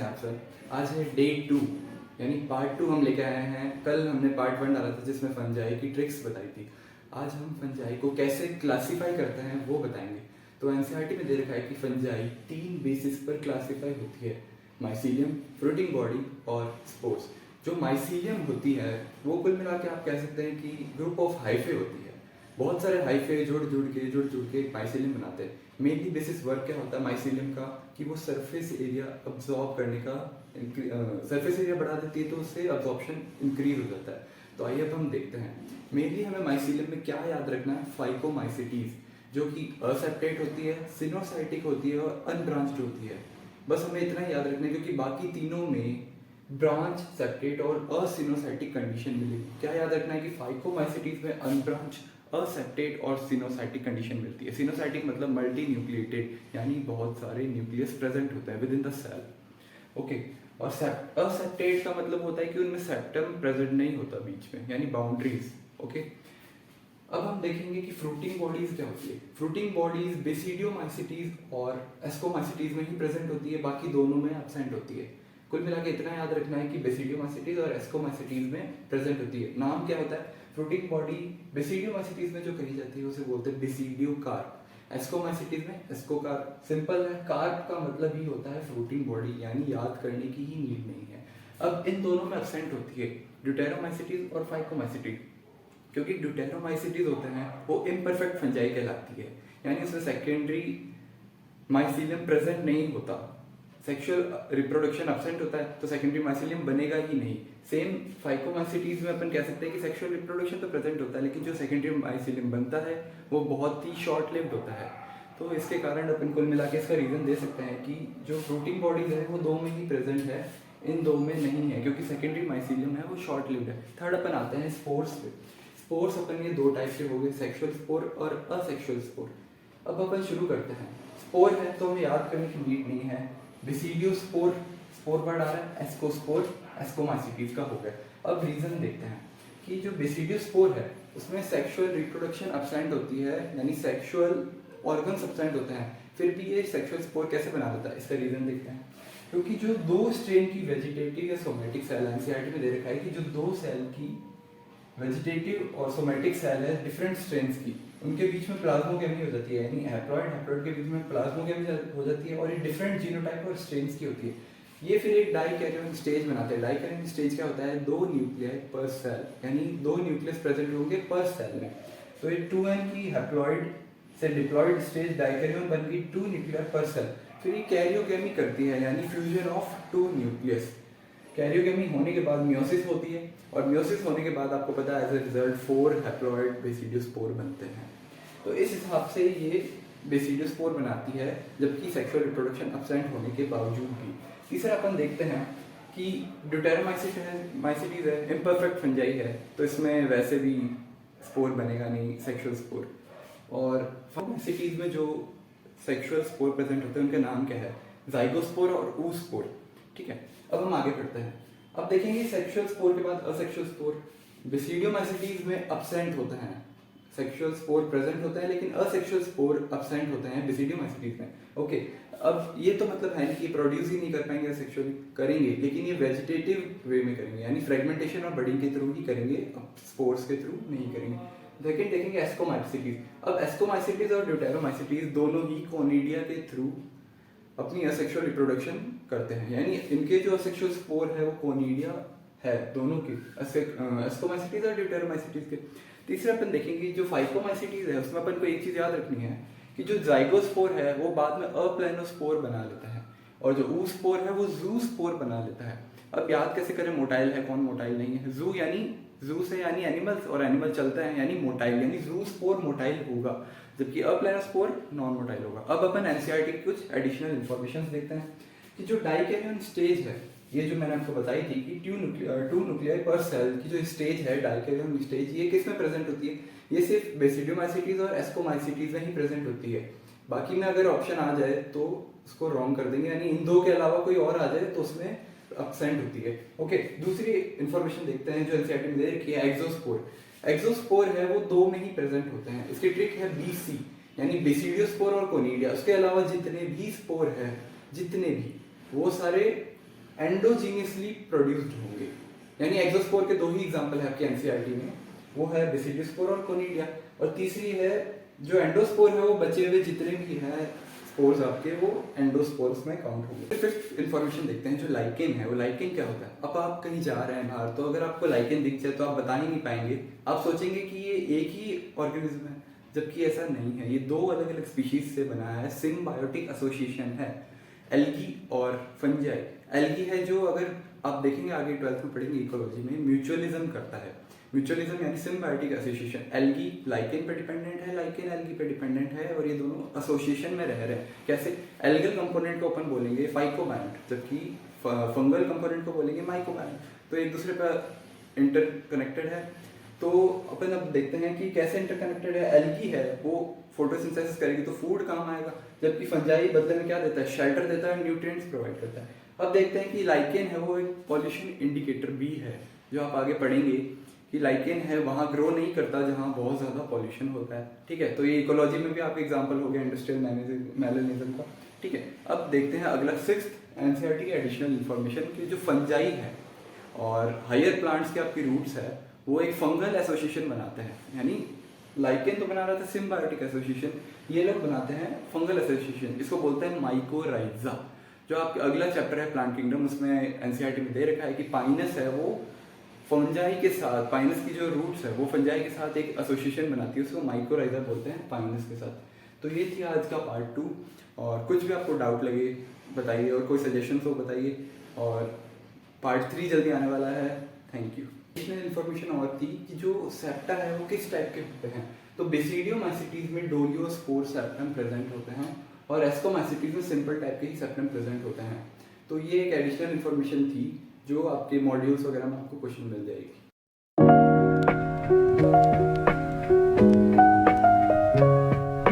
हैं आप सब। आज है डे 2 यानी पार्ट 2 हम लेके आए हैं। कल हमने पार्ट 1 डाला था जिसमें फंजाई की ट्रिक्स बताई थी। आज हम फंजाई को कैसे क्लासीफाई करते हैं वो बताएंगे। तो एनसीईआरटी में दे रखा है कि फंजाई 3 बेसिस पर क्लासीफाई होती है, माइसीलियम, फ्रूटिंग बॉडी और स्पोर्स। जो माइसीलियम होती है वो कुल मिला के आप कह सकते हैं कि ग्रुप ऑफ हाइफे होती है। बहुत सारे हाइफे जुड़ जुड़ के एक माइसीलियम बनाते हैं। मेनली बेसिस वर्क क्या होता है माइसीलियम का कि वो सरफेस एरिया अब्जॉर्ब करने का, सरफेस एरिया बढ़ा देती है तो उससे अब्जॉर्प्शन इंक्रीज हो जाता है। तो आइए अब हम देखते हैं मेनली हमें माइसीलियम में क्या याद रखना है। फाइकोमाइसिटीज जो कि असेप्टेट होती है, सिनोसाइटिक होती है और अनब्रांच्ड होती है। बस हमें इतना ही याद रखना है क्योंकि बाकी तीनों में ब्रांच, सेप्टेट और असिनोसाइटिक कंडीशन मिलेगी। क्या याद रखना है कि फाइकोमाइसिटीज में अनब्रांच, असेप्टेट और सिनोसाइटिक कंडीशन मिलती है। सिनोसाइटिक मतलब मल्टी न्यूक्लिएटेड यानी बहुत सारे न्यूक्लियस प्रेजेंट होते हैं within the cell. Okay, और असेप्टेट का मतलब होता है कि उनमें सेप्टम प्रेजेंट नहीं होता बीच में, यानी बाउंड्रीज। ओके, अब हम देखेंगे कि फ्रूटिंग बॉडीज क्या होती है। फ्रूटिंग बॉडीज बेसिडियोमाइसिटीज और एस्कोमाइसिटीज में ही प्रेजेंट होती है, बाकी दोनों में एब्सेंट होती है। कुल मिला के इतना याद रखना है कि बेसिडियोमाइसिटीज और एस्कोमाइसिटीज में प्रेजेंट होती है। नाम क्या होता है फ्रूटिंग बॉडी? बेसिडियोमाइसिटीज में जो कही जाती है उसे बोलते हैं बेसिडियोकार्प, एस्कोमाइसिटीज में एस्कोकार्प। सिंपल है, कार्प का मतलब ही होता है फ्रूटिंग बॉडी, यानी याद करने की ही नीड नहीं है। अब इन दोनों में एब्सेंट होती है ड्यूटेरोमाइसिटीज और फाइकोमाइसिटीज। क्योंकि ड्यूटेरोमाइसिटीज होते हैं वो इम्परफेक्ट फंजाई कहलाती है, यानी उसमें सेकेंडरी माइसीलियम प्रेजेंट नहीं होता। सेक्सुअल रिप्रोडक्शन एब्सेंट होता है तो सेकेंडरी माइसीलियम बनेगा ही नहीं। सेम फाइकोमाइसिटीज में अपन कह सकते हैं कि सेक्सुअल रिप्रोडक्शन तो प्रेजेंट होता है लेकिन जो सेकेंडरी माइसीलियम बनता है वो बहुत ही शॉर्ट लिव्ड होता है। तो इसके कारण अपन कुल मिला के इसका रीजन दे सकते हैं कि जो फ्रूटिंग बॉडीज है वो दो में ही प्रेजेंट है, इन दो में नहीं है क्योंकि सेकेंडरी माइसीलियम है वो शॉर्ट लिव्ड है। थर्ड अपन आते हैं स्पोर्स पे। स्पोर्स अपन ये दो टाइप के हो गए, सेक्सुअल स्पोर और असेक्सुअल स्पोर। अब अपन शुरू करते हैं। स्पोर है तो हमें याद करने की नीड नहीं है। बेसिडियोस्पोर, स्पोर वर्ड आ रहा है, एस्कोस्पोर एस्कोमाइसिटीज का हो गया। अब रीजन देखते हैं कि जो बेसिडियोस्पोर है उसमें सेक्सुअल रिप्रोडक्शन एब्सेंट होती है, यानी सेक्सुअल ऑर्गन्स एब्सेंट होते हैं, फिर भी ये सेक्सुअल स्पोर कैसे बना देता है इसका रीजन देखते हैं। क्योंकि जो दो स्ट्रेन की वेजिटेटिव या सोमेटिक सेल, एनसीईआरटी में दे रखा है कि जो दो सेल की वेजिटेटिव और सोमेटिक सेल है डिफरेंट स्ट्रेन्स की, उनके बीच में प्लाज्मोगेमी हो जाती है, यानी हैप्लॉइड के बीच में प्लाज्मोगेमी हो जाती है और ये डिफरेंट जीनोटाइप और स्ट्रेन्स की होती है। ये फिर एक डाइकैरियोन स्टेज बनाते हैं। डाइकैरियोन स्टेज क्या होता है? 2 न्यूक्लियाई पर सेल, यानी 2 न्यूक्लियस प्रेजेंट होंगे पर सेल में। तो ये 2n की हैप्लॉइड से डिप्लॉइड स्टेज डाइकैरियोन बन गई 2 न्यूक्लियर पर सेल। फिर ये कैरियोगेमी करती है, यानी फ्यूजन ऑफ 2 न्यूक्लियस। कैरियोगेमी होने के बाद मियोसिस होती है और मियोसिस होने के बाद आपको पता है as a result 4 haploid basidiospore बनते हैं। तो इस हिसाब से ये बेसिडियोस्पोर बनाती है जबकि सेक्सुअल रिप्रोडक्शन एब्सेंट होने के बावजूद भी। तीसरा अपन देखते हैं कि ड्यूटेरोमाइसिटीज है, इम्परफेक्ट फंजाई है तो इसमें वैसे भी स्पोर बनेगा नहीं, सेक्सुअल स्पोर। और फाइकोमाइसिटीज में जो सेक्सुअल स्पोर प्रेजेंट होते हैं उनके नाम क्या है? जाइगोस्पोर और oospore। ठीक है, अब हम आगे बढ़ते हैं। अब देखेंगे सेक्सुअल स्पोर के बाद असेक्सुअल स्पोर। बेसिडियोमाइसिटीज में एब्सेंट होते हैं, सेक्सुअल स्पोर प्रेजेंट होता है लेकिन असेक्सुअल स्पोर एब्सेंट होते हैं बेसिडियोमाइसिटीज में। ओके, अब ये तो मतलब है कि प्रोड्यूस ही नहीं कर पाएंगे, सेक्सुअली करेंगे लेकिन ये वेजिटेटिव वे में करेंगे, यानी फ्रेगमेंटेशन और बडिंग के थ्रू ही करेंगे, स्पोर्स के थ्रू नहीं करेंगे। सेकेंड देखेंगे एस्कोमाइसिटीज। अब एस्कोमाइसिटीज और ड्यूटेरोमाइसिटीज दोनों ही कोनिडिया के थ्रू अपनी असेक्सुअल रिप्रोडक्शन करते हैं, यानी इनके जो असेक्सुअल स्पोर है वो कोनिडिया है दोनों के, एस्कोमाइसिटीज और ड्यूटेरोमाइसिटीज के। तीसरा अपन देखेंगे जो फाइकोमाइसिटीज है उसमें अपन को एक चीज याद रखनी है कि जो जाइगोस्पोर है वो बाद में अप्लेनोस्पोर बना लेता है और जो oospore है वो ज़ूस्पोर बना लेता है। अब याद कैसे करें मोटाइल है कौन, मोटाइल नहीं है। जू यानी जू से यानी एनिमल्स और एनिमल चलता है यानी मोटाइल, यानी ज़ूस्पोर मोटाइल होगा जबकि अप्लेनोस्पोर नॉन मोटाइल होगा। अब अपन एनसीईआरटी की कुछ एडिशनल इंफॉर्मेशन देखते हैं कि जो डाइकैरियोन स्टेज है, ये जो मैंने आपको बताई थी कि 2 न्यूक्लियाई पर सेल की जो स्टेज है डाइकैरियोन स्टेज, ये किस में प्रेजेंट होती है? ये सिर्फ बेसिडियोमाइसिटीज और एस्कोमाइसिटीज में ही प्रेजेंट होती है। बाकी में अगर ऑप्शन आ जाए तो उसको रॉन्ग कर देंगे, यानी इन दो के अलावा कोई और आ जाए तो उसमें एब्सेंट होती है। ओके, दूसरी इंफॉर्मेशन देखते हैं जो एनसीईआरटी में दे रखी है, एक्सोस्पोर। एक्सोस्पोर है वो दो में ही प्रेजेंट होते हैं। इसकी ट्रिक है BC, यानी बेसिडियोस्पोर और कोनिडिया। उसके अलावा जितने भी स्पोर है, जितने भी, वो सारे एंडोजीनियसली प्रोड्यूस्ड होंगे। यानी एक्सोस्पोर के दो ही एग्जांपल है आपके एनसीईआरटी में, वो है बेसिलियोस्पोर और कोनिडिया। और तीसरी है जो एंडोस्पोर है वो बचे हुए जितने भी हैं स्पोर्स आपके वो एंडोस्पोर्स में काउंट होंगे। फिफ्थ इन्फॉर्मेशन देखते हैं जो लाइकेन है। वो लाइकेन क्या होता है? अब आप कहीं जा रहे हैं बाहर, तो अगर आपको लाइकेन दिख जाए तो आप बता ही नहीं पाएंगे, आप सोचेंगे कि ये एक ही ऑर्गेनिज्म है, जबकि ऐसा नहीं है। ये दो अलग अलग स्पीशीज से बना है, सिम्बायोटिक एसोसिएशन है, एल्गी और फंजाई। एल्गी है जो अगर आप देखेंगे आगे 12th में पढ़ेंगे इकोलॉजी में, म्यूचुअलिज्म करता है। म्यूचुअलिज्म यानी सिम्बायोटिक एसोसिएशन। एल्गी लाइकेन पे डिपेंडेंट है, लाइकेन एल्गी पे डिपेंडेंट है, और ये दोनों एसोसिएशन में रह रहे हैं। कैसे? एल्गल कंपोनेंट को अपन बोलेंगे फाइकोबायंट, जबकि फंगल कंपोनेंट को बोलेंगे माइकोबायंट। तो एक दूसरे पर इंटरकनेक्टेड है। तो अपन अब देखते हैं कि कैसे इंटरकनेक्टेड है। एल्गी है वो फोटोसिंथेसिस करेगी तो फूड काम आएगा, जबकि फंजाई बदले में क्या देता है? शेल्टर देता है, न्यूट्रिएंट्स प्रोवाइड करता है। अब देखते हैं कि लाइकेन है वो एक पॉल्यूशन इंडिकेटर भी है, जो आप आगे पढ़ेंगे कि लाइकेन है वहाँ ग्रो नहीं करता जहाँ बहुत ज़्यादा पॉल्यूशन होता है। ठीक है, तो ये इकोलॉजी में भी आपका एग्जाम्पल हो गया इंडस्ट्रियल मैनरिज्म का। ठीक है, अब देखते हैं अगला सिक्स्थ एनसीईआरटी की एडिशनल इन्फॉर्मेशन की जो फंजाई है और हायर प्लांट्स के आपकी रूट्स है वो एक फंगल एसोसिएशन बनाते हैं। यानी लाइकेन तो बना रहा था सिम्बायोटिक एसोसिएशन, ये लोग बनाते हैं फंगल एसोसिएशन, इसको बोलते हैं माइकोराइजा। जो आपका अगला चैप्टर है प्लांट किंगडम, उसमें एनसीईआरटी में दे रखा है कि पाइनस है वो फंजाई के साथ, पाइनस की जो रूट्स है वो फंजाई के साथ एक एसोसिएशन बनाती है, उसको माइकोराइजा बोलते हैं पाइनस के साथ। तो ये थी आज का पार्ट 2, और कुछ भी आपको डाउट लगे बताइए, और कोई सजेशंस हो बताइए, और पार्ट 3 जल्दी आने वाला है। Thank you. इसमें इन्फॉर्मेशन और थी कि जो सेप्टा है वो किस टाइप के होते हैं। तो बेसिडियोमाइसीटीज में डोलियोस्पोर सेप्टम प्रेजेंट होते हैं, और एस्कोमाइसीटीज में सिंपल टाइप के ही सेप्टम प्रेजेंट होते हैं। तो ये एक एडिशनल इन्फॉर्मेशन थी जो आपके मॉड्यूल्स वगैरह में आपको क्वेश्चन मिल जाएगी।